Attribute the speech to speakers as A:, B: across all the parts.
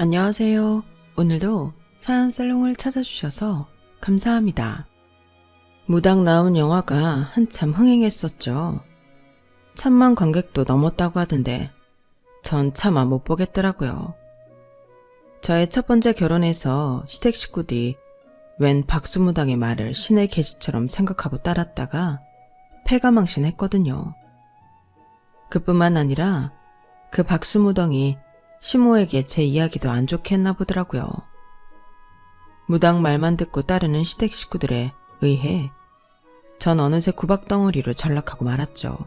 A: 안녕하세요. 오늘도 사연 살롱을 찾아주셔서 감사합니다. 무당 나온 영화가 한참 흥행했었죠. 1000만 관객도 넘었다고 하던데 전 차마 못 보겠더라고요. 저의 첫 번째 결혼에서 시댁 식구들이 웬 박수무당의 말을 신의 계시처럼 생각하고 따랐다가 패가망신했거든요. 그뿐만 아니라 그 박수무당이 시모에게 제 이야기도 안 좋게 했나 보더라고요. 무당 말만 듣고 따르는 시댁 식구들에 의해 전 어느새 구박덩어리로 전락하고 말았죠.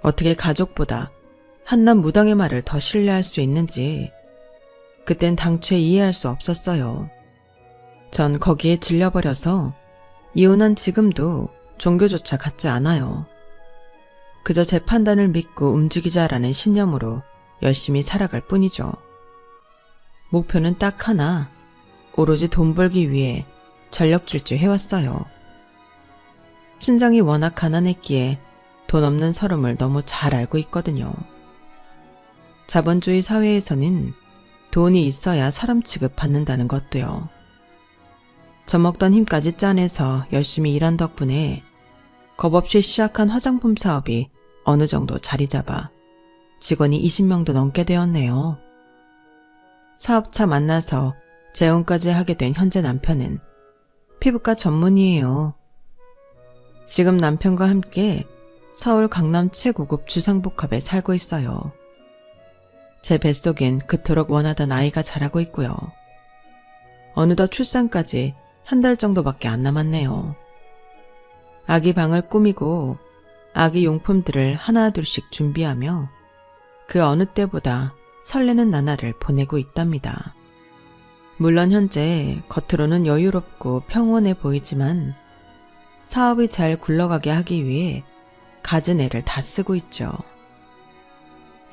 A: 어떻게 가족보다 한낱 무당의 말을 더 신뢰할 수 있는지 그땐 당최 이해할 수 없었어요. 전 거기에 질려버려서 이혼한 지금도 종교조차 갖지 않아요. 그저 제 판단을 믿고 움직이자라는 신념으로 열심히 살아갈 뿐이죠. 목표는 딱 하나, 오로지 돈 벌기 위해 전력 질주 해왔어요. 친정이 워낙 가난했기에 돈 없는 서름을 너무 잘 알고 있거든요. 자본주의 사회에서는 돈이 있어야 사람 취급 받는다는 것도요. 젖먹던 힘까지 짜내서 열심히 일한 덕분에 겁없이 시작한 화장품 사업이 어느 정도 자리 잡아 직원이 20명도 넘게 되었네요. 사업차 만나서 재혼까지 하게 된 현재 남편은 피부과 전문의예요. 지금 남편과 함께 서울 강남 최고급 주상복합에 살고 있어요. 제 뱃속엔 그토록 원하던 아이가 자라고 있고요. 어느덧 출산까지 한 달 정도밖에 안 남았네요. 아기 방을 꾸미고 아기 용품들을 하나둘씩 준비하며 그 어느 때보다 설레는 나날을 보내고 있답니다. 물론 현재 겉으로는 여유롭고 평온해 보이지만 사업이 잘 굴러가게 하기 위해 갖은 애를 다 쓰고 있죠.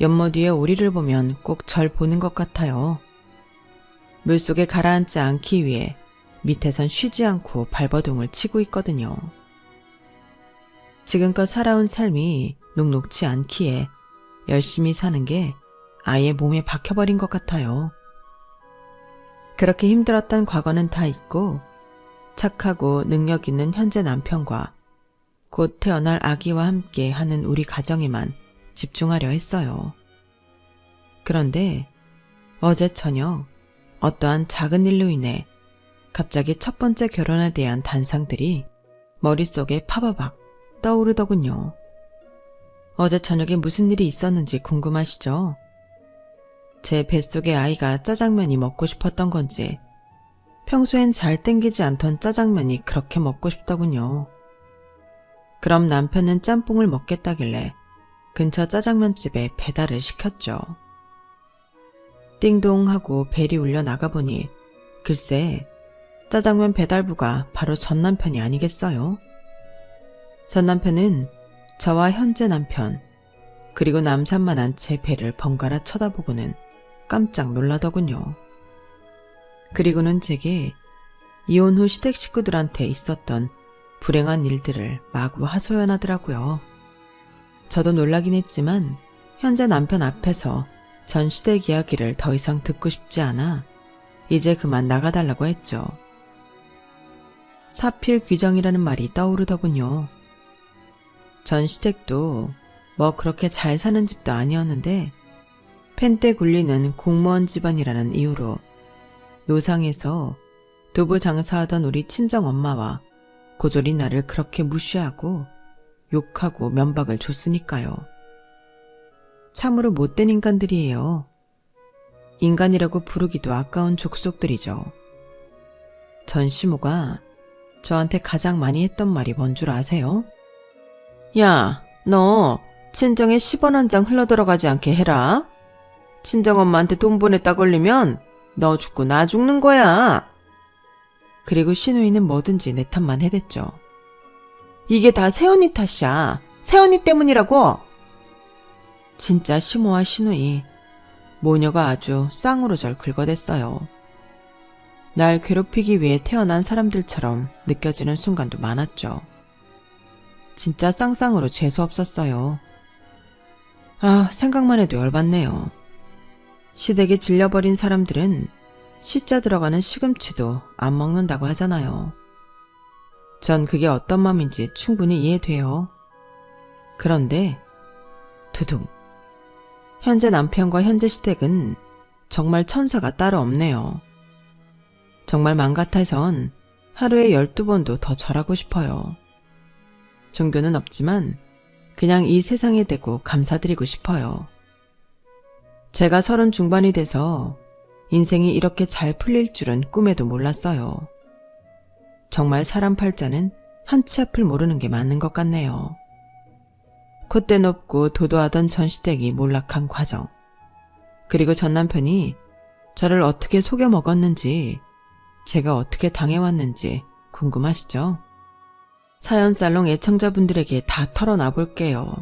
A: 연못 위에 오리를 보면 꼭 절 보는 것 같아요. 물속에 가라앉지 않기 위해 밑에선 쉬지 않고 발버둥을 치고 있거든요. 지금껏 살아온 삶이 녹록지 않기에 열심히 사는 게 아예 몸에 박혀버린 것 같아요. 그렇게 힘들었던 과거는 다 잊고 착하고 능력 있는 현재 남편과 곧 태어날 아기와 함께 하는 우리 가정에만 집중하려 했어요. 그런데 어제 저녁 어떠한 작은 일로 인해 갑자기 첫 번째 결혼에 대한 단상들이 머릿속에 파바박 떠오르더군요. 어제 저녁에 무슨 일이 있었는지 궁금하시죠? 제 뱃속의 아이가 짜장면이 먹고 싶었던 건지 평소엔 잘 땡기지 않던 짜장면이 그렇게 먹고 싶더군요. 그럼 남편은 짬뽕을 먹겠다길래 근처 짜장면집에 배달을 시켰죠. 띵동 하고 벨이 울려 나가보니 글쎄 짜장면 배달부가 바로 전 남편이 아니겠어요? 전 남편은 저와 현재 남편 그리고 남산만한 제 배를 번갈아 쳐다보고는 깜짝 놀라더군요. 그리고는 제게 이혼 후 시댁 식구들한테 있었던 불행한 일들을 마구 하소연하더라고요. 저도 놀라긴 했지만 현재 남편 앞에서 전 시댁 이야기를 더 이상 듣고 싶지 않아 이제 그만 나가달라고 했죠. 사필귀정이라는 말이 떠오르더군요. 전 시댁도 뭐 그렇게 잘 사는 집도 아니었는데 펜때 굴리는 공무원 집안이라는 이유로 노상에서 두부 장사하던 우리 친정엄마와 고졸이 나를 그렇게 무시하고 욕하고 면박을 줬으니까요. 참으로 못된 인간들이에요. 인간이라고 부르기도 아까운 족속들이죠. 전 시모가 저한테 가장 많이 했던 말이 뭔 줄 아세요? 야, 너 친정에 10원 한 장 흘러들어가지 않게 해라. 친정엄마한테 돈 보냈다 걸리면 너 죽고 나 죽는 거야. 그리고 시누이는 뭐든지 내 탓만 해댔죠. 이게 다 새언니 탓이야. 새언니 때문이라고. 진짜 시모와 시누이 모녀가 아주 쌍으로 절 긁어댔어요. 날 괴롭히기 위해 태어난 사람들처럼 느껴지는 순간도 많았죠. 진짜 쌍쌍으로 재수 없었어요. 아, 생각만 해도 열받네요. 시댁에 질려버린 사람들은 시자 들어가는 시금치도 안 먹는다고 하잖아요. 전 그게 어떤 마음인지 충분히 이해돼요. 그런데 두둥. 현재 남편과 현재 시댁은 정말 천사가 따로 없네요. 정말 맘 같아선 하루에 12번도 더 절하고 싶어요. 종교는 없지만 그냥 이 세상에 대고 감사드리고 싶어요. 제가 30 중반이 돼서 인생이 이렇게 잘 풀릴 줄은 꿈에도 몰랐어요. 정말 사람 팔자는 한치 앞을 모르는 게 맞는 것 같네요. 콧대 높고 도도하던 전 시댁이 몰락한 과정. 그리고 전 남편이 저를 어떻게 속여 먹었는지, 제가 어떻게 당해왔는지 궁금하시죠? 사연살롱 애청자분들에게 다 털어놔 볼게요.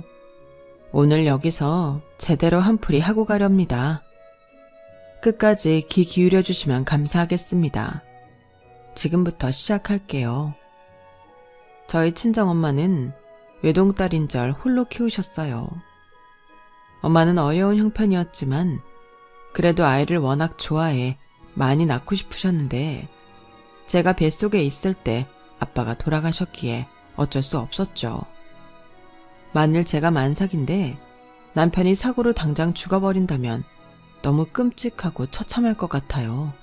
A: 오늘 여기서 제대로 한풀이 하고 가렵니다. 끝까지 귀 기울여 주시면 감사하겠습니다. 지금부터 시작할게요. 저희 친정엄마는 외동딸인절 홀로 키우셨어요. 엄마는 어려운 형편이었지만 그래도 아이를 워낙 좋아해 많이 낳고 싶으셨는데 제가 뱃속에 있을 때 아빠가 돌아가셨기에 어쩔 수 없었죠. 만일 제가 만삭인데 남편이 사고로 당장 죽어버린다면 너무 끔찍하고 처참할 것 같아요.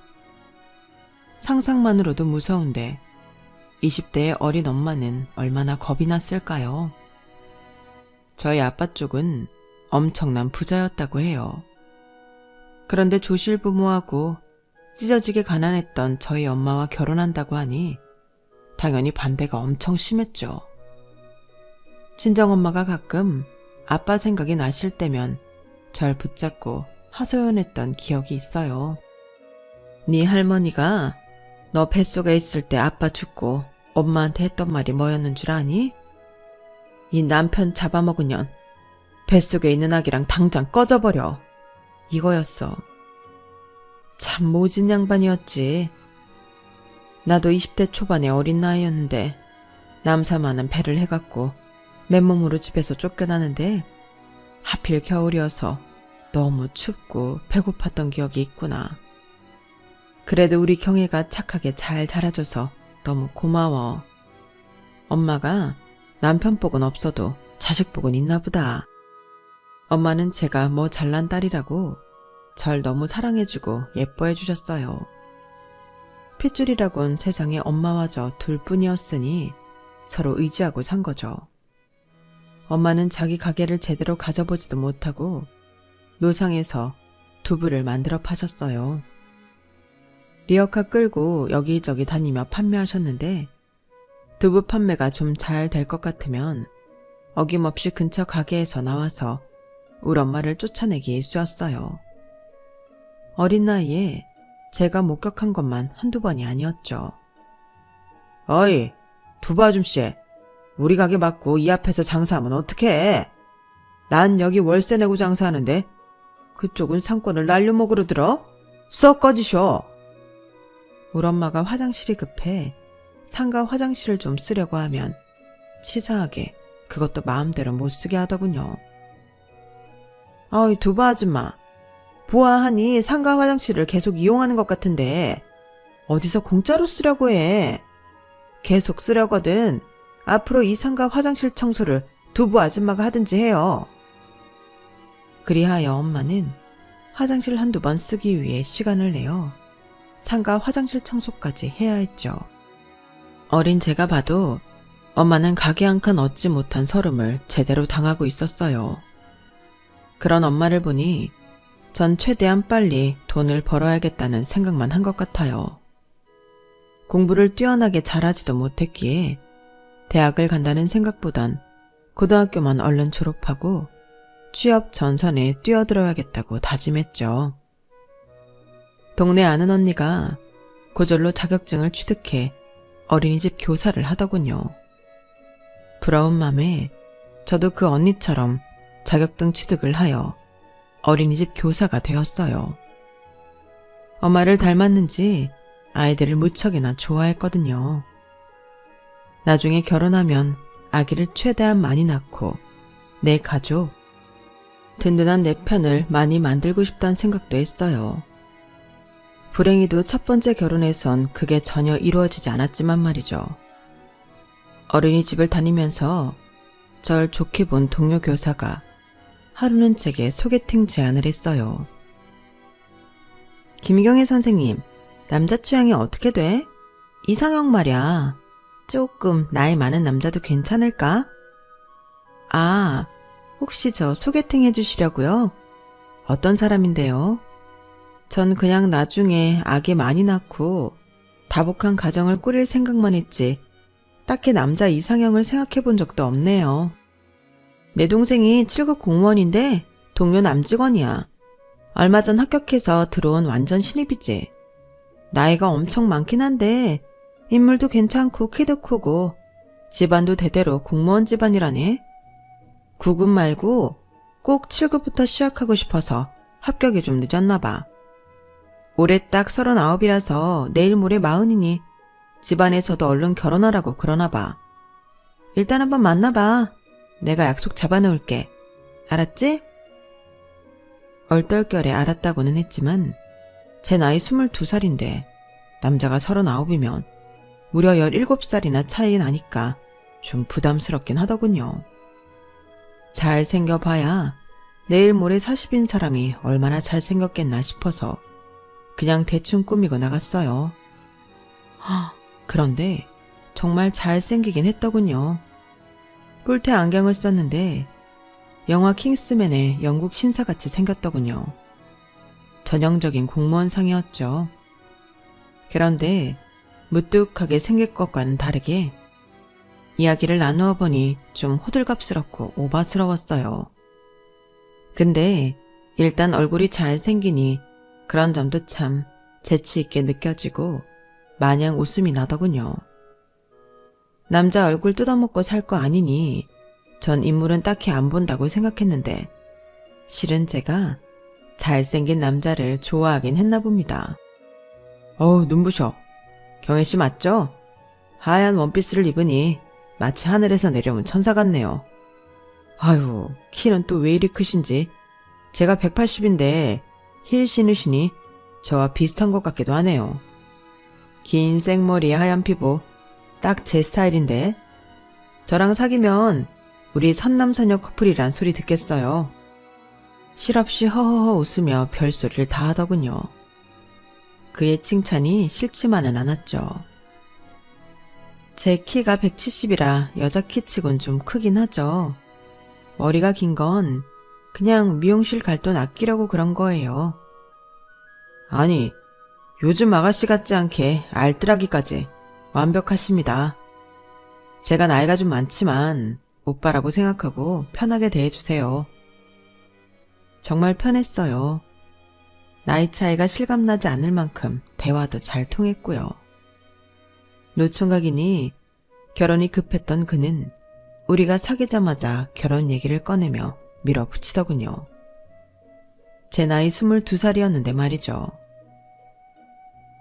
A: 상상만으로도 무서운데 20대의 어린 엄마는 얼마나 겁이 났을까요? 저희 아빠 쪽은 엄청난 부자였다고 해요. 그런데 조실부모하고 찢어지게 가난했던 저희 엄마와 결혼한다고 하니 당연히 반대가 엄청 심했죠. 친정엄마가 가끔 아빠 생각이 나실 때면 절 붙잡고 하소연했던 기억이 있어요. 네 할머니가 너 뱃속에 있을 때 아빠 죽고 엄마한테 했던 말이 뭐였는 줄 아니? 이 남편 잡아먹은 년 뱃속에 있는 아기랑 당장 꺼져버려. 이거였어. 참 모진 양반이었지. 나도 20대 초반의 어린 나이였는데 남사만은 배를 해갖고 맨몸으로 집에서 쫓겨나는데 하필 겨울이어서 너무 춥고 배고팠던 기억이 있구나. 그래도 우리 경애가 착하게 잘 자라줘서 너무 고마워. 엄마가 남편 복은 없어도 자식 복은 있나 보다. 엄마는 제가 뭐 잘난 딸이라고 절 너무 사랑해주고 예뻐해 주셨어요. 핏줄이라곤 세상에 엄마와 저 둘뿐이었으니 서로 의지하고 산 거죠. 엄마는 자기 가게를 제대로 가져보지도 못하고 노상에서 두부를 만들어 파셨어요. 리어카 끌고 여기저기 다니며 판매하셨는데 두부 판매가 좀 잘 될 것 같으면 어김없이 근처 가게에서 나와서 우리 엄마를 쫓아내기 일쑤였어요. 어린 나이에 제가 목격한 것만 한두 번이 아니었죠. 어이, 두부 아줌씨, 우리 가게 맞고 이 앞에서 장사하면 어떡해? 난 여기 월세 내고 장사하는데 그쪽은 상권을 날려먹으러 들어? 썩 꺼지셔. 우리 엄마가 화장실이 급해 상가 화장실을 좀 쓰려고 하면 치사하게 그것도 마음대로 못 쓰게 하더군요. 어이, 두부 아줌마, 보아하니 상가 화장실을 계속 이용하는 것 같은데 어디서 공짜로 쓰려고 해. 계속 쓰려거든 앞으로 이 상가 화장실 청소를 두부 아줌마가 하든지 해요. 그리하여 엄마는 화장실 한두 번 쓰기 위해 시간을 내어 상가 화장실 청소까지 해야 했죠. 어린 제가 봐도 엄마는 가게 한 칸 얻지 못한 서름을 제대로 당하고 있었어요. 그런 엄마를 보니 전 최대한 빨리 돈을 벌어야겠다는 생각만 한 것 같아요. 공부를 뛰어나게 잘하지도 못했기에 대학을 간다는 생각보단 고등학교만 얼른 졸업하고 취업 전선에 뛰어들어야겠다고 다짐했죠. 동네 아는 언니가 고졸로 자격증을 취득해 어린이집 교사를 하더군요. 부러운 맘에 저도 그 언니처럼 자격증 취득을 하여 어린이집 교사가 되었어요. 엄마를 닮았는지 아이들을 무척이나 좋아했거든요. 나중에 결혼하면 아기를 최대한 많이 낳고 내 가족, 든든한 내 편을 많이 만들고 싶다는 생각도 했어요. 불행히도 첫 번째 결혼에선 그게 전혀 이루어지지 않았지만 말이죠. 어린이집을 다니면서 절 좋게 본 동료 교사가 하루는 제게 소개팅 제안을 했어요. 김경애 선생님, 남자 취향이 어떻게 돼? 이상형 말이야. 조금 나이 많은 남자도 괜찮을까? 아, 혹시 저 소개팅 해주시려고요? 어떤 사람인데요? 전 그냥 나중에 아기 많이 낳고 다복한 가정을 꾸릴 생각만 했지 딱히 남자 이상형을 생각해 본 적도 없네요. 내 동생이 7급 공무원인데 동료 남직원이야. 얼마 전 합격해서 들어온 완전 신입이지. 나이가 엄청 많긴 한데 인물도 괜찮고 키도 크고 집안도 대대로 공무원 집안이라네. 9급 말고 꼭 7급부터 시작하고 싶어서 합격이 좀 늦었나 봐. 올해 딱 39이라서 내일 모레 40이니 집안에서도 얼른 결혼하라고 그러나 봐. 일단 한번 만나봐. 내가 약속 잡아놓을게. 알았지? 얼떨결에 알았다고는 했지만 제 나이 22살인데 남자가 39이면 무려 17살이나 차이 나니까 좀 부담스럽긴 하더군요. 잘생겨봐야 내일 모레 40인 사람이 얼마나 잘생겼겠나 싶어서 그냥 대충 꾸미고 나갔어요. 그런데 정말 잘생기긴 했더군요. 뿔테 안경을 썼는데 영화 킹스맨의 영국 신사같이 생겼더군요. 전형적인 공무원상이었죠. 그런데 무뚝하게 생길 것과는 다르게 이야기를 나누어 보니 좀 호들갑스럽고 오바스러웠어요. 근데 일단 얼굴이 잘생기니 그런 점도 참 재치있게 느껴지고 마냥 웃음이 나더군요. 남자 얼굴 뜯어먹고 살 거 아니니 전 인물은 딱히 안 본다고 생각했는데 실은 제가 잘생긴 남자를 좋아하긴 했나 봅니다. 어우, 눈부셔. 경혜씨 맞죠? 하얀 원피스를 입으니 마치 하늘에서 내려온 천사 같네요. 아유, 키는 또 왜 이리 크신지. 제가 180인데 힐 신으시니 저와 비슷한 것 같기도 하네요. 긴 생머리에 하얀 피부, 딱 제 스타일인데 저랑 사귀면 우리 선남선녀 커플이란 소리 듣겠어요. 실없이 허허허 웃으며 별소리를 다 하더군요. 그의 칭찬이 싫지만은 않았죠. 제 키가 170이라 여자 키치곤 좀 크긴 하죠. 머리가 긴 건 그냥 미용실 갈 돈 아끼려고 그런 거예요. 아니, 요즘 아가씨 같지 않게 알뜰하기까지 완벽하십니다. 제가 나이가 좀 많지만 오빠라고 생각하고 편하게 대해주세요. 정말 편했어요. 나이 차이가 실감나지 않을 만큼 대화도 잘 통했고요. 노총각이니 결혼이 급했던 그는 우리가 사귀자마자 결혼 얘기를 꺼내며 밀어붙이더군요. 제 나이 22살이었는데 말이죠.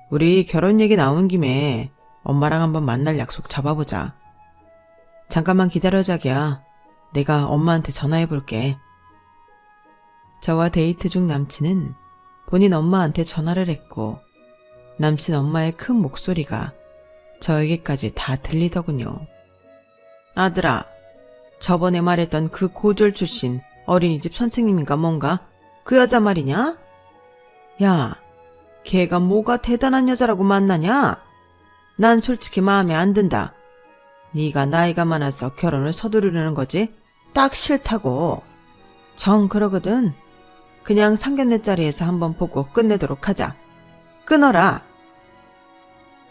A: 우리 결혼 얘기 나온 김에 엄마랑 한번 만날 약속 잡아보자. 잠깐만 기다려 자기야. 내가 엄마한테 전화해볼게. 저와 데이트 중 남친은 본인 엄마한테 전화를 했고 남친 엄마의 큰 목소리가 저에게까지 다 들리더군요. 아들아, 저번에 말했던 그 고졸 출신 어린이집 선생님인가 뭔가 그 여자 말이냐? 야, 걔가 뭐가 대단한 여자라고 만나냐? 난 솔직히 마음에 안 든다. 네가 나이가 많아서 결혼을 서두르려는 거지? 딱 싫다고. 정 그러거든. 그냥 상견례 자리에서 한번 보고 끝내도록 하자. 끊어라.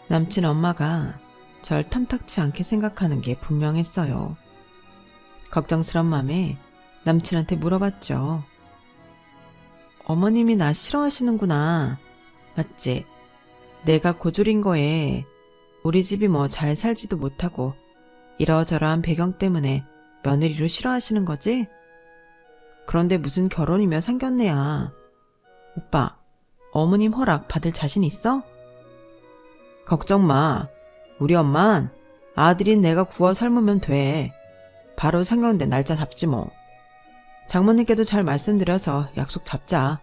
A: 남친 엄마가 절 탐탁치 않게 생각하는 게 분명했어요. 걱정스런 마음에 남친한테 물어봤죠. 어머님이 나 싫어하시는구나. 맞지? 내가 고졸인 거에 우리 집이 뭐 잘 살지도 못하고 이러저러한 배경 때문에 며느리로 싫어하시는 거지? 그런데 무슨 결혼이며 상견례야. 오빠, 어머님 허락 받을 자신 있어? 걱정 마. 우리 엄만 아들인 내가 구워 삶으면 돼. 바로 상견례 날짜 잡지 뭐. 장모님께도 잘 말씀드려서 약속 잡자.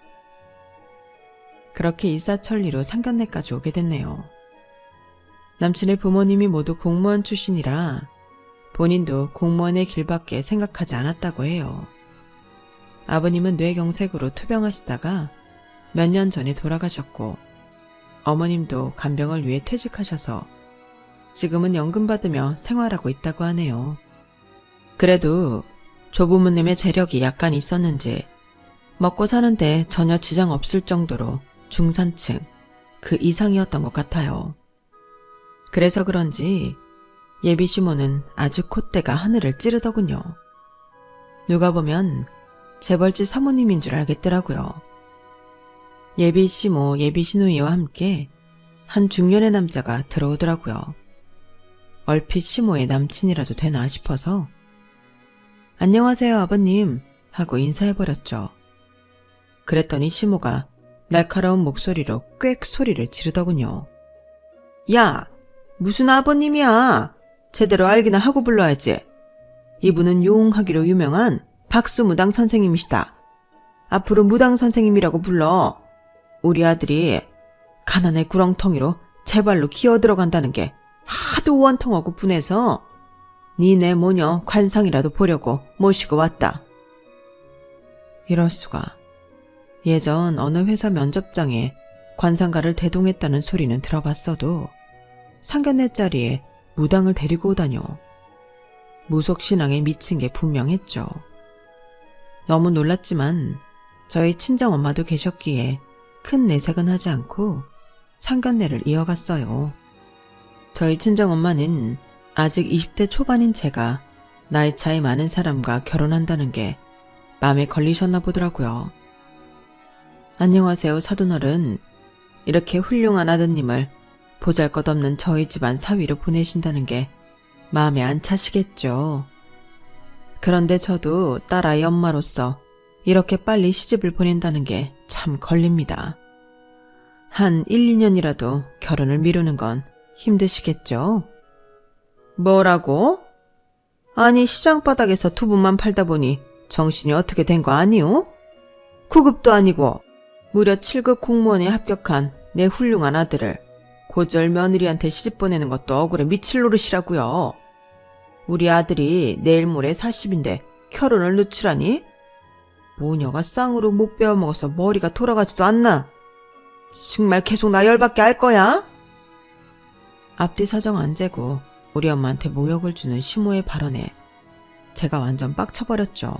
A: 그렇게 일사천리로 상견례까지 오게 됐네요. 남친의 부모님이 모두 공무원 출신이라 본인도 공무원의 길밖에 생각하지 않았다고 해요. 아버님은 뇌경색으로 투병하시다가 몇 년 전에 돌아가셨고 어머님도 간병을 위해 퇴직하셔서 지금은 연금 받으며 생활하고 있다고 하네요. 그래도 조부모님의 재력이 약간 있었는지 먹고 사는데 전혀 지장 없을 정도로 중산층 그 이상이었던 것 같아요. 그래서 그런지 예비 시모는 아주 콧대가 하늘을 찌르더군요. 누가 보면 재벌집 사모님인 줄 알겠더라고요. 예비 시모, 예비 시누이와 함께 한 중년의 남자가 들어오더라고요. 얼핏 시모의 남친이라도 되나 싶어서 안녕하세요 아버님 하고 인사해버렸죠. 그랬더니 시모가 날카로운 목소리로 꽥 소리를 지르더군요. 야, 무슨 아버님이야. 제대로 알기나 하고 불러야지. 이분은 용하기로 유명한 박수무당 선생님이시다. 앞으로 무당 선생님이라고 불러. 우리 아들이 가난의 구렁텅이로 제 발로 기어 들어간다는 게 하도 원통하고 분해서 니네 모녀 관상이라도 보려고 모시고 왔다. 이럴 수가. 예전 어느 회사 면접장에 관상가를 대동했다는 소리는 들어봤어도 상견례 자리에 무당을 데리고 오다뇨. 무속신앙에 미친 게 분명했죠. 너무 놀랐지만 저희 친정엄마도 계셨기에 큰 내색은 하지 않고 상견례를 이어갔어요. 저희 친정엄마는 아직 20대 초반인 제가 나이 차이 많은 사람과 결혼한다는 게 마음에 걸리셨나 보더라고요. 안녕하세요 사돈어른. 이렇게 훌륭한 아드님을 보잘것없는 저희 집안 사위로 보내신다는 게 마음에 안 차시겠죠. 그런데 저도 딸아이 엄마로서 이렇게 빨리 시집을 보낸다는 게 참 걸립니다. 한 1, 2년이라도 결혼을 미루는 건 힘드시겠죠? 뭐라고? 아니 시장 바닥에서 두부만 팔다 보니 정신이 어떻게 된 거 아니오? 9급도 아니고 무려 7급 공무원에 합격한 내 훌륭한 아들을 고절 며느리한테 시집 보내는 것도 억울해 미칠 노릇이라고요. 우리 아들이 내일 모레 40인데 결혼을 늦추라니? 모녀가 쌍으로 못 베어먹어서 머리가 돌아가지도 않나? 정말 계속 나 열받게 할 거야? 앞뒤 사정 안 재고 우리 엄마한테 모욕을 주는 시모의 발언에 제가 완전 빡쳐버렸죠.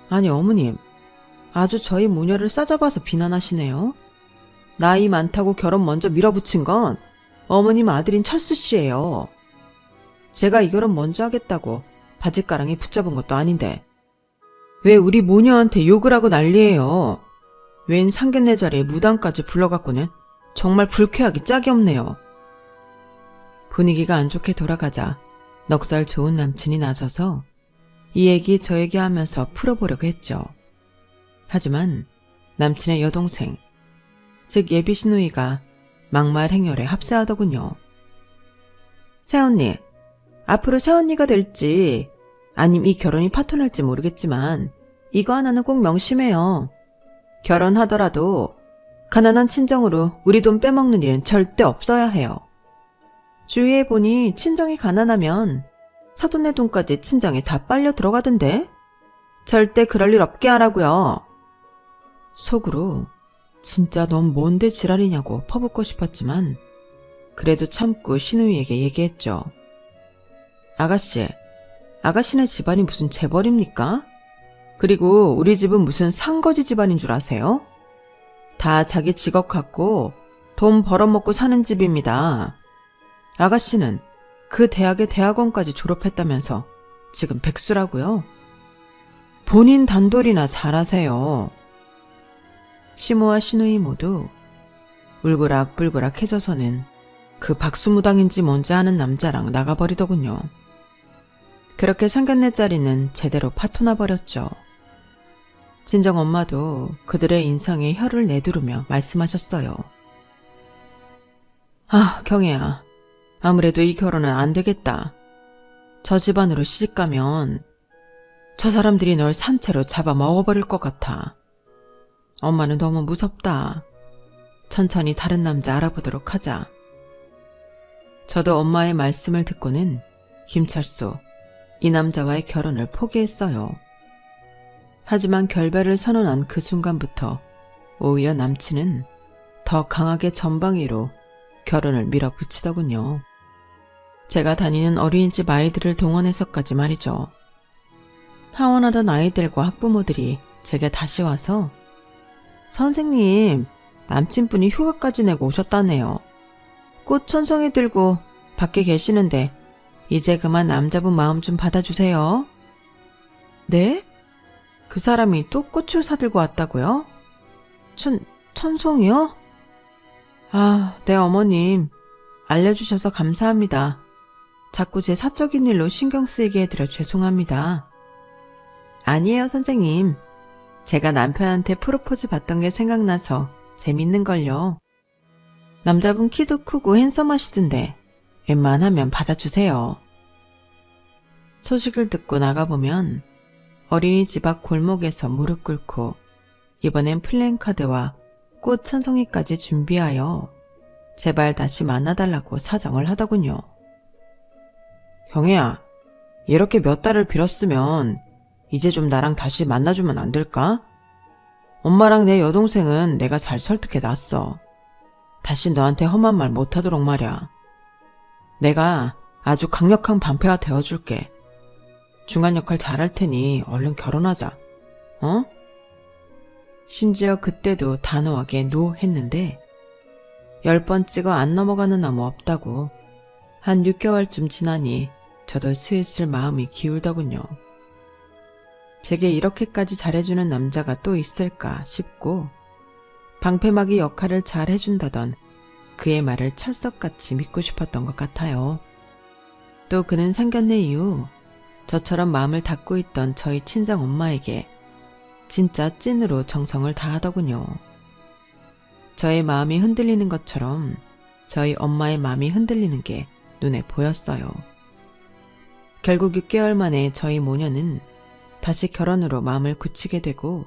A: 아니 어머님, 아주 저희 모녀를 싸잡아서 비난하시네요. 나이 많다고 결혼 먼저 밀어붙인 건 어머님 아들인 철수 씨예요. 제가 이 결혼 먼저 하겠다고 바짓가랑이 붙잡은 것도 아닌데 왜 우리 모녀한테 욕을 하고 난리예요. 웬 상견례 자리에 무당까지 불러갖고는 정말 불쾌하기 짝이 없네요. 분위기가 안 좋게 돌아가자 넉살 좋은 남친이 나서서 이 얘기 저 얘기 하면서 풀어보려고 했죠. 하지만 남친의 여동생, 즉 예비 시누이가 막말 행렬에 합세하더군요. 새언니, 앞으로 새언니가 될지 아님 이 결혼이 파토날지 모르겠지만 이거 하나는 꼭 명심해요. 결혼하더라도 가난한 친정으로 우리 돈 빼먹는 일은 절대 없어야 해요. 주위에 보니 친정이 가난하면 사돈네 돈까지 친정에 다 빨려 들어가던데 절대 그럴 일 없게 하라고요. 속으로 진짜 넌 뭔데 지랄이냐고 퍼붓고 싶었지만 그래도 참고 시누이에게 얘기했죠. 아가씨네 집안이 무슨 재벌입니까? 그리고 우리 집은 무슨 상거지 집안인 줄 아세요? 다 자기 직업 갖고 돈 벌어먹고 사는 집입니다. 아가씨는 그 대학의 대학원까지 졸업했다면서 지금 백수라고요? 본인 단돌이나 잘하세요. 시모와 시누이 모두 울그락불그락해져서는 그 박수무당인지 뭔지 아는 남자랑 나가버리더군요. 그렇게 상견례 자리는 제대로 파토나 버렸죠. 친정엄마도 그들의 인상에 혀를 내두르며 말씀하셨어요. 아, 경애야. 아무래도 이 결혼은 안 되겠다. 저 집안으로 시집가면 저 사람들이 널 산채로 잡아 먹어버릴 것 같아. 엄마는 너무 무섭다. 천천히 다른 남자 알아보도록 하자. 저도 엄마의 말씀을 듣고는 김철수, 이 남자와의 결혼을 포기했어요. 하지만 결별을 선언한 그 순간부터 오히려 남친은 더 강하게 전방위로 결혼을 밀어붙이더군요. 제가 다니는 어린이집 아이들을 동원해서까지 말이죠. 하원하던 아이들과 학부모들이 제게 다시 와서 선생님, 남친분이 휴가까지 내고 오셨다네요. 꽃 천송이 들고 밖에 계시는데 이제 그만 남자분 마음 좀 받아주세요. 네? 그 사람이 또 꽃을 사들고 왔다고요? 천송이요? 아, 네 어머님. 알려주셔서 감사합니다. 자꾸 제 사적인 일로 신경 쓰이게 해드려 죄송합니다. 아니에요 선생님. 제가 남편한테 프로포즈 받던 게 생각나서 재밌는걸요. 남자분 키도 크고 핸섬하시던데 웬만하면 받아주세요. 소식을 듣고 나가보면 어린이집 앞 골목에서 무릎 꿇고 이번엔 플랜카드와 꽃 천송이까지 준비하여 제발 다시 만나달라고 사정을 하더군요. 경혜야, 이렇게 몇 달을 빌었으면 이제 좀 나랑 다시 만나주면 안 될까? 엄마랑 내 여동생은 내가 잘 설득해 놨어. 다시 너한테 험한 말 못하도록 말이야. 내가 아주 강력한 반패가 되어줄게. 중간 역할 잘할 테니 얼른 결혼하자. 어? 심지어 그때도 단호하게 노 했는데 10번 찍어 안 넘어가는 나무 없다고. 한 6개월쯤 지나니 저도 슬슬 마음이 기울더군요. 제게 이렇게까지 잘해주는 남자가 또 있을까 싶고 방패막이 역할을 잘 해준다던 그의 말을 철석같이 믿고 싶었던 것 같아요. 또 그는 상견례 이후 저처럼 마음을 닫고 있던 저희 친정 엄마에게 진짜 찐으로 정성을 다하더군요. 저의 마음이 흔들리는 것처럼 저희 엄마의 마음이 흔들리는 게 눈에 보였어요. 결국 6개월 만에 저희 모녀는 다시 결혼으로 마음을 굳히게 되고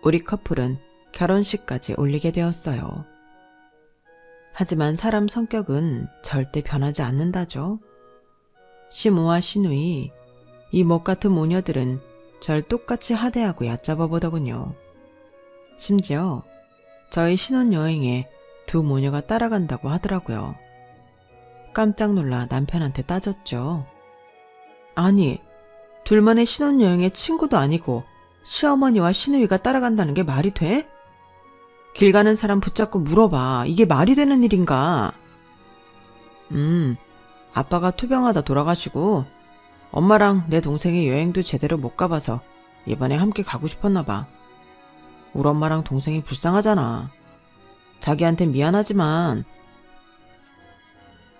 A: 우리 커플은 결혼식까지 올리게 되었어요. 하지만 사람 성격은 절대 변하지 않는다죠. 시모와 시누이, 이 못같은 모녀들은 절 똑같이 하대하고 얕잡아 보더군요. 심지어 저희 신혼여행에 두 모녀가 따라간다고 하더라고요. 깜짝 놀라 남편한테 따졌죠. 아니, 둘만의 신혼여행에 친구도 아니고 시어머니와 시누이가 따라간다는 게 말이 돼? 길 가는 사람 붙잡고 물어봐. 이게 말이 되는 일인가? 아빠가 투병하다 돌아가시고 엄마랑 내 동생이 여행도 제대로 못 가봐서 이번에 함께 가고 싶었나 봐. 우리 엄마랑 동생이 불쌍하잖아. 자기한텐 미안하지만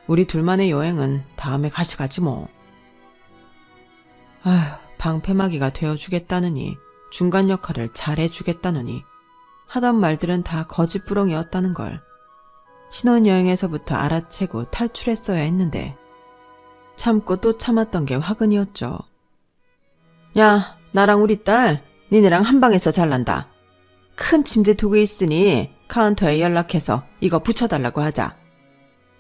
A: 우리 둘만의 여행은 다음에 가지 뭐. 아휴, 방패막이가 되어주겠다느니 중간 역할을 잘해주겠다느니 하던 말들은 다 거짓부렁이었다는 걸 신혼여행에서부터 알아채고 탈출했어야 했는데 참고 또 참았던 게 화근이었죠. 야, 나랑 우리 딸 니네랑 한 방에서 잘난다. 큰 침대 2개 있으니 카운터에 연락해서 이거 붙여달라고 하자.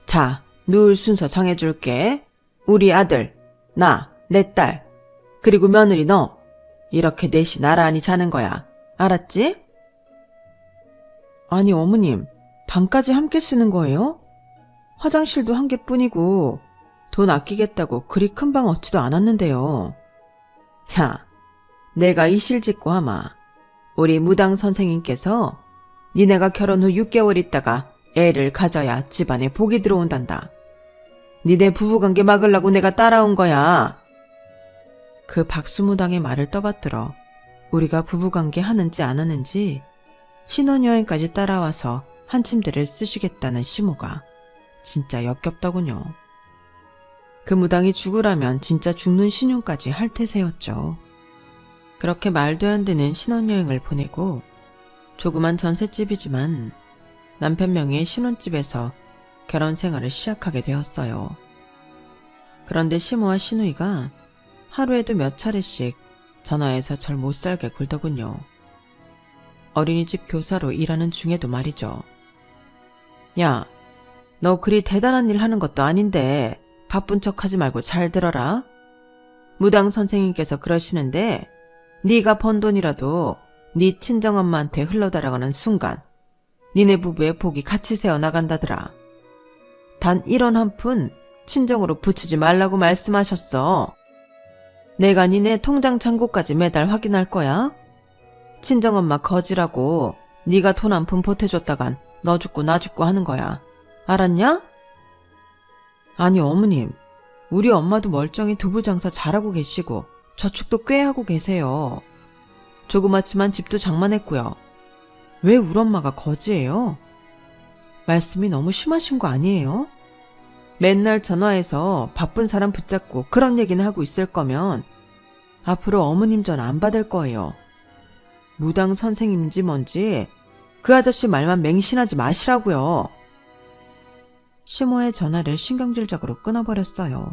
A: 자, 누울 순서 정해줄게. 우리 아들, 나, 내 딸, 그리고 며느리 너. 이렇게 넷이 나란히 자는 거야. 알았지? 아니 어머님, 방까지 함께 쓰는 거예요? 화장실도 한 개뿐이고 돈 아끼겠다고 그리 큰 방 얻지도 않았는데요. 야, 내가 이실 짓고 하마. 우리 무당 선생님께서 니네가 결혼 후 6개월 있다가 애를 가져야 집안에 복이 들어온단다. 니네 부부관계 막으려고 내가 따라온 거야. 그 박수무당의 말을 떠받들어 우리가 부부관계 하는지 안 하는지 신혼여행까지 따라와서 한 침대를 쓰시겠다는 시모가 진짜 역겹더군요. 그 무당이 죽으라면 진짜 죽는 신용까지 할 태세였죠. 그렇게 말도 안 되는 신혼여행을 보내고 조그만 전셋집이지만 남편 명의의 신혼집에서 결혼 생활을 시작하게 되었어요. 그런데 시모와 시누이가 하루에도 몇 차례씩 전화해서 절 못살게 굴더군요. 어린이집 교사로 일하는 중에도 말이죠. 야, 너 그리 대단한 일 하는 것도 아닌데 바쁜 척 하지 말고 잘 들어라. 무당 선생님께서 그러시는데 네가 번 돈이라도 네 친정엄마한테 흘러달아가는 순간 니네 부부의 복이 같이 새어나간다더라. 단 1원 한 푼 친정으로 붙이지 말라고 말씀하셨어. 내가 니네 통장 잔고까지 매달 확인할 거야. 친정엄마 거지라고 네가 돈 한 푼 보태줬다간 너 죽고 나 죽고 하는 거야. 알았냐? 아니 어머님, 우리 엄마도 멀쩡히 두부 장사 잘하고 계시고 저축도 꽤 하고 계세요. 조그맣지만 집도 장만했고요. 왜 우리 엄마가 거지예요? 말씀이 너무 심하신 거 아니에요? 맨날 전화해서 바쁜 사람 붙잡고 그런 얘기는 하고 있을 거면 앞으로 어머님 전화 안 받을 거예요. 무당 선생님인지 뭔지 그 아저씨 말만 맹신하지 마시라고요. 시모의 전화를 신경질적으로 끊어버렸어요.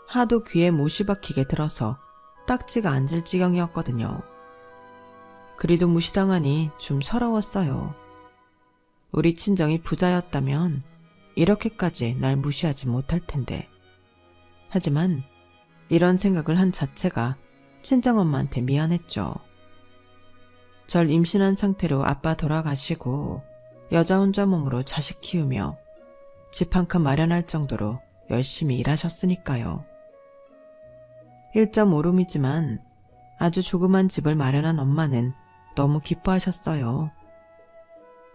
A: 하도 귀에 못이 박히게 들어서 딱지가 앉을 지경이었거든요. 그리도 무시당하니 좀 서러웠어요. 우리 친정이 부자였다면 이렇게까지 날 무시하지 못할 텐데. 하지만 이런 생각을 한 자체가 친정엄마한테 미안했죠. 절 임신한 상태로 아빠 돌아가시고 여자 혼자 몸으로 자식 키우며 집 한 칸 마련할 정도로 열심히 일하셨으니까요. 1.5룸이지만 아주 조그만 집을 마련한 엄마는 너무 기뻐하셨어요.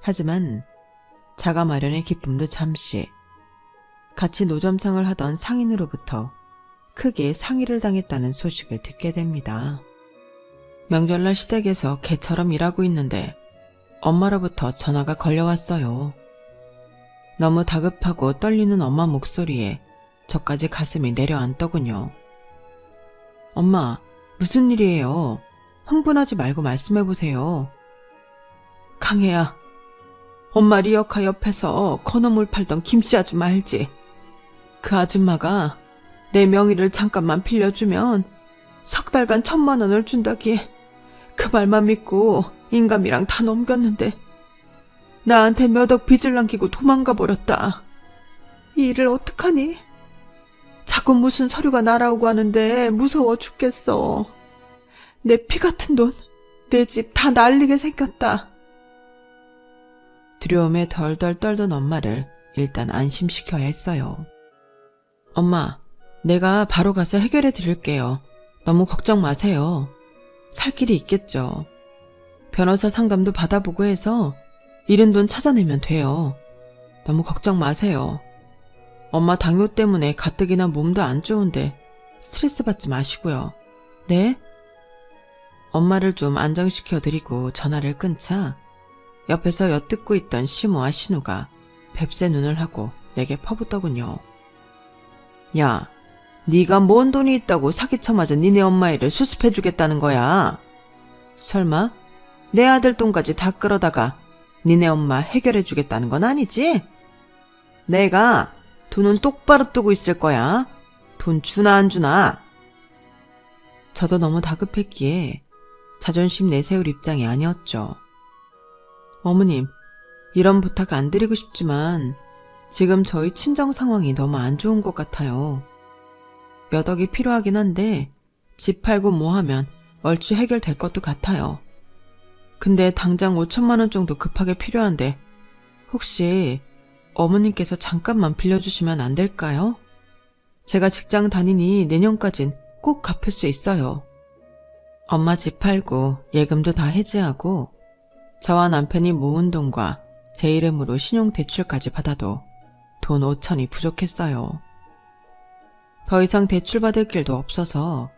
A: 하지만 자가 마련의 기쁨도 잠시, 같이 노점상을 하던 상인으로부터 크게 상의를 당했다는 소식을 듣게 됩니다. 명절날 시댁에서 개처럼 일하고 있는데 엄마로부터 전화가 걸려왔어요. 너무 다급하고 떨리는 엄마 목소리에 저까지 가슴이 내려앉더군요. 엄마, 무슨 일이에요? 흥분하지 말고 말씀해보세요. 강혜야, 엄마 리어카 옆에서 건어물 팔던 김씨 아줌마 알지? 그 아줌마가 내 명의를 잠깐만 빌려주면 석 달간 1,000만 원을 준다기에 그 말만 믿고 인감이랑 다 넘겼는데 나한테 몇 억 빚을 남기고 도망가 버렸다. 이 일을 어떡하니? 자꾸 무슨 서류가 날아오고 하는데 무서워 죽겠어. 내 피 같은 돈, 내 집 다 날리게 생겼다. 두려움에 덜덜 떨던 엄마를 일단 안심시켜야 했어요. 엄마, 내가 바로 가서 해결해 드릴게요. 너무 걱정 마세요. 살 길이 있겠죠. 변호사 상담도 받아보고 해서 잃은 돈 찾아내면 돼요. 너무 걱정 마세요. 엄마 당뇨 때문에 가뜩이나 몸도 안 좋은데 스트레스 받지 마시고요. 네? 엄마를 좀 안정시켜드리고 전화를 끊자 옆에서 엿듣고 있던 시모와 신우가 뱁새 눈을 하고 내게 퍼붓더군요. 야, 네가 뭔 돈이 있다고 사기쳐맞은 니네 엄마 일을 수습해주겠다는 거야? 설마 내 아들 돈까지 다 끌어다가 니네 엄마 해결해주겠다는 건 아니지? 내가 돈은 똑바로 뜨고 있을 거야. 돈 주나 안 주나? 저도 너무 다급했기에 자존심 내세울 입장이 아니었죠. 어머님, 이런 부탁 안 드리고 싶지만 지금 저희 친정 상황이 너무 안 좋은 것 같아요. 몇 억이 필요하긴 한데 집 팔고 뭐 하면 얼추 해결될 것도 같아요. 근데 당장 5천만 원 정도 급하게 필요한데 혹시 어머님께서 잠깐만 빌려주시면 안 될까요? 제가 직장 다니니 내년까진 꼭 갚을 수 있어요. 엄마 집 팔고 예금도 다 해지하고 저와 남편이 모은 돈과 제 이름으로 신용대출까지 받아도 돈 5천이 부족했어요. 더 이상 대출받을 길도 없어서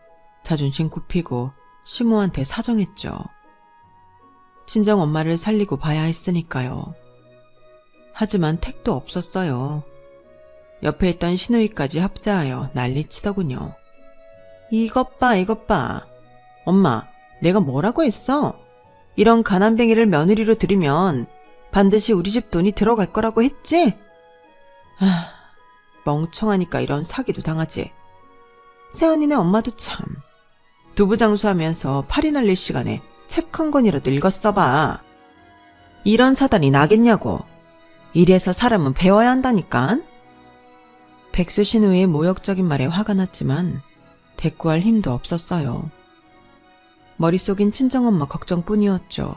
A: 자존심 굽히고 시모한테 사정했죠. 친정 엄마를 살리고 봐야 했으니까요. 하지만 택도 없었어요. 옆에 있던 시누이까지 합세하여 난리치더군요. 이것 봐, 이것 봐. 엄마, 내가 뭐라고 했어? 이런 가난뱅이를 며느리로 들이면 반드시 우리 집 돈이 들어갈 거라고 했지? 아, 멍청하니까 이런 사기도 당하지. 새언니네 엄마도 참. 두부 장수하면서 팔이 날릴 시간에 책 한 권이라도 읽었어봐. 이런 사단이 나겠냐고. 이래서 사람은 배워야 한다니깐. 백수 신우의 모욕적인 말에 화가 났지만 대꾸할 힘도 없었어요. 머릿속인 친정엄마 걱정뿐이었죠.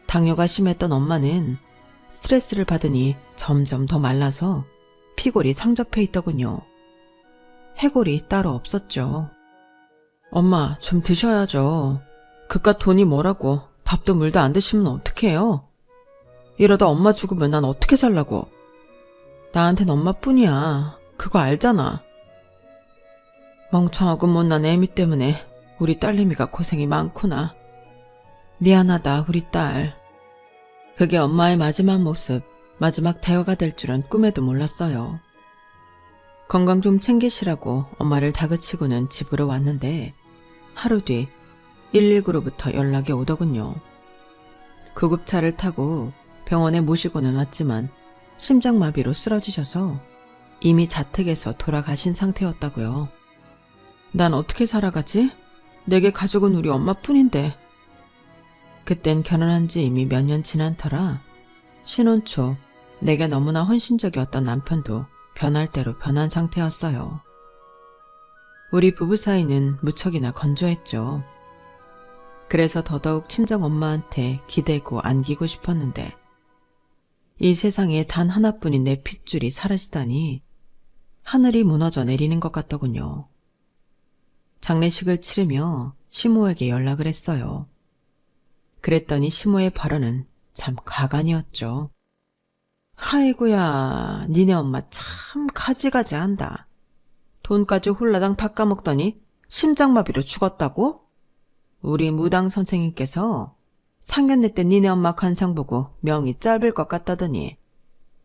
A: 당뇨가 심했던 엄마는 스트레스를 받으니 점점 더 말라서 피골이 상접해 있더군요. 해골이 따로 없었죠. 엄마, 좀 드셔야죠. 그깟 돈이 뭐라고 밥도 물도 안 드시면 어떡해요? 이러다 엄마 죽으면 난 어떻게 살라고. 나한텐 엄마뿐이야. 그거 알잖아. 멍청하고 못난 애미 때문에 우리 딸내미가 고생이 많구나. 미안하다, 우리 딸. 그게 엄마의 마지막 모습, 마지막 대화가 될 줄은 꿈에도 몰랐어요. 건강 좀 챙기시라고 엄마를 다그치고는 집으로 왔는데 하루 뒤 119로부터 연락이 오더군요. 구급차를 타고 병원에 모시고는 왔지만 심장마비로 쓰러지셔서 이미 자택에서 돌아가신 상태였다고요. 난 어떻게 살아가지? 내게 가족은 우리 엄마뿐인데. 그땐 결혼한 지 이미 몇 년 지난 터라 신혼 초 내게 너무나 헌신적이었던 남편도 변할 대로 변한 상태였어요. 우리 부부 사이는 무척이나 건조했죠. 그래서 더더욱 친정엄마한테 기대고 안기고 싶었는데 이 세상에 단 하나뿐인 내 핏줄이 사라지다니 하늘이 무너져 내리는 것 같더군요. 장례식을 치르며 시모에게 연락을 했어요. 그랬더니 시모의 발언은 참 가관이었죠. 아이고야, 니네 엄마 참 가지가지한다. 돈까지 홀라당 다 까먹더니 심장마비로 죽었다고? 우리 무당 선생님께서 상견례 때 니네 엄마 관상 보고 명이 짧을 것 같다더니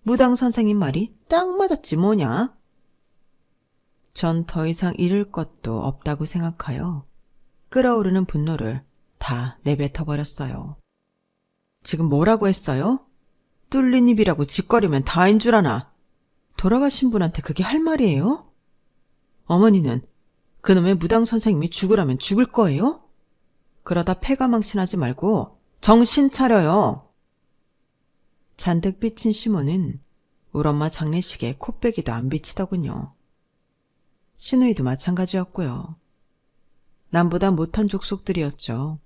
A: 무당 선생님 말이 딱 맞았지 뭐냐? 전 더 이상 잃을 것도 없다고 생각하여 끓어오르는 분노를 다 내뱉어버렸어요. 지금 뭐라고 했어요? 뚫린 입이라고 짓거리면 다인 줄 아나. 돌아가신 분한테 그게 할 말이에요? 어머니는 그놈의 무당 선생님이 죽으라면 죽을 거예요? 그러다 패가망신하지 말고 정신 차려요. 잔뜩 삐친 시모는 울엄마 장례식에 코빼기도 안 비치더군요. 시누이도 마찬가지였고요. 남보다 못한 족속들이었죠.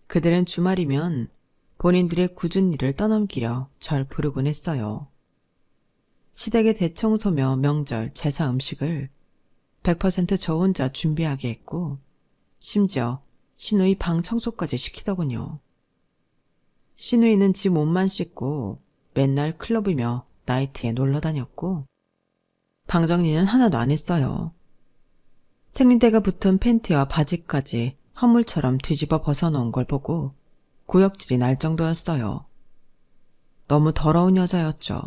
A: 그들은 주말이면 본인들의 굳은 일을 떠넘기려 절 부르곤 했어요. 시댁의 대청소며 명절, 제사 음식을 100% 저 혼자 준비하게 했고 심지어 시누이 방 청소까지 시키더군요. 시누이는 지 몸만 씻고 맨날 클럽이며 나이트에 놀러 다녔고 방 정리는 하나도 안 했어요. 생린대가 붙은 팬티와 바지까지 허물처럼 뒤집어 벗어놓은 걸 보고 구역질이 날 정도였어요. 너무 더러운 여자였죠.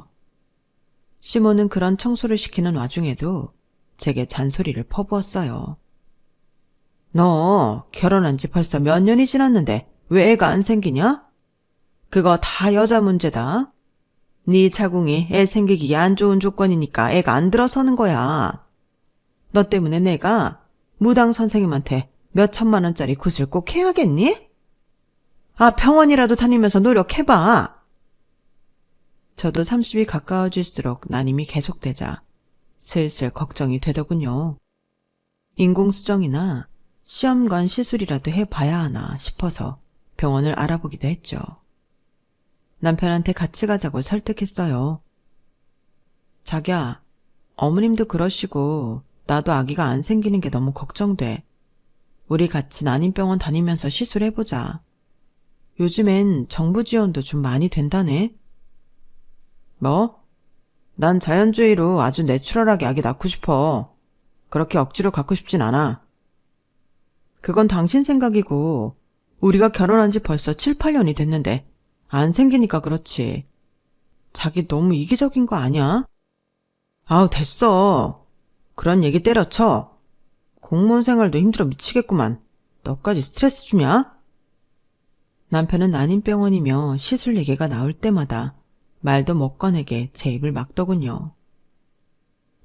A: 시모는 그런 청소를 시키는 와중에도 제게 잔소리를 퍼부었어요. 너 결혼한 지 벌써 몇 년이 지났는데 왜 애가 안 생기냐? 그거 다 여자 문제다. 네 자궁이 애 생기기 안 좋은 조건이니까 애가 안 들어서는 거야. 너 때문에 내가 무당 선생님한테 몇 천만 원짜리 굿을 꼭 해야겠니? 아, 병원이라도 다니면서 노력해봐. 저도 30이 가까워질수록 난임이 계속되자 슬슬 걱정이 되더군요. 인공수정이나 시험관 시술이라도 해봐야 하나 싶어서 병원을 알아보기도 했죠. 남편한테 같이 가자고 설득했어요. 자기야, 어머님도 그러시고 나도 아기가 안 생기는 게 너무 걱정돼. 우리 같이 난임병원 다니면서 시술해보자. 요즘엔 정부 지원도 좀 많이 된다네. 뭐? 난 자연주의로 아주 내추럴하게 아기 낳고 싶어. 그렇게 억지로 갖고 싶진 않아. 그건 당신 생각이고 우리가 결혼한 지 벌써 7, 8년이 됐는데 안 생기니까 그렇지. 자기 너무 이기적인 거 아니야? 아우, 됐어. 그런 얘기 때려쳐. 공무원 생활도 힘들어 미치겠구만. 너까지 스트레스 주냐? 남편은 난임병원이며 시술 얘기가 나올 때마다 말도 못 꺼내게 제 입을 막더군요.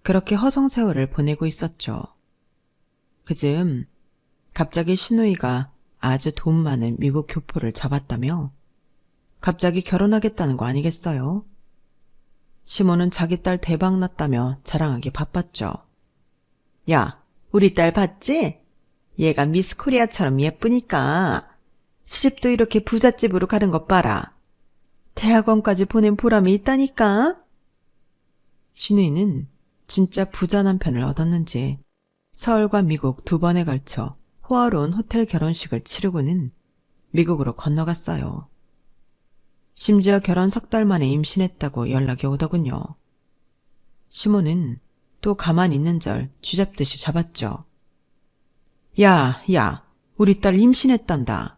A: 그렇게 허송세월을 보내고 있었죠. 그즈음 갑자기 신우이가 아주 돈 많은 미국 교포를 잡았다며 갑자기 결혼하겠다는 거 아니겠어요? 시모는 자기 딸 대박 났다며 자랑하기 바빴죠. 야, 우리 딸 봤지? 얘가 미스 코리아처럼 예쁘니까 시집도 이렇게 부잣집으로 가는 것 봐라. 대학원까지 보낸 보람이 있다니까. 신우이는 진짜 부자 남편을 얻었는지 서울과 미국 2번에 걸쳐 호화로운 호텔 결혼식을 치르고는 미국으로 건너갔어요. 심지어 결혼 3달 만에 임신했다고 연락이 오더군요. 시모는 또 가만히 있는 절 쥐잡듯이 잡았죠. 야, 우리 딸 임신했단다.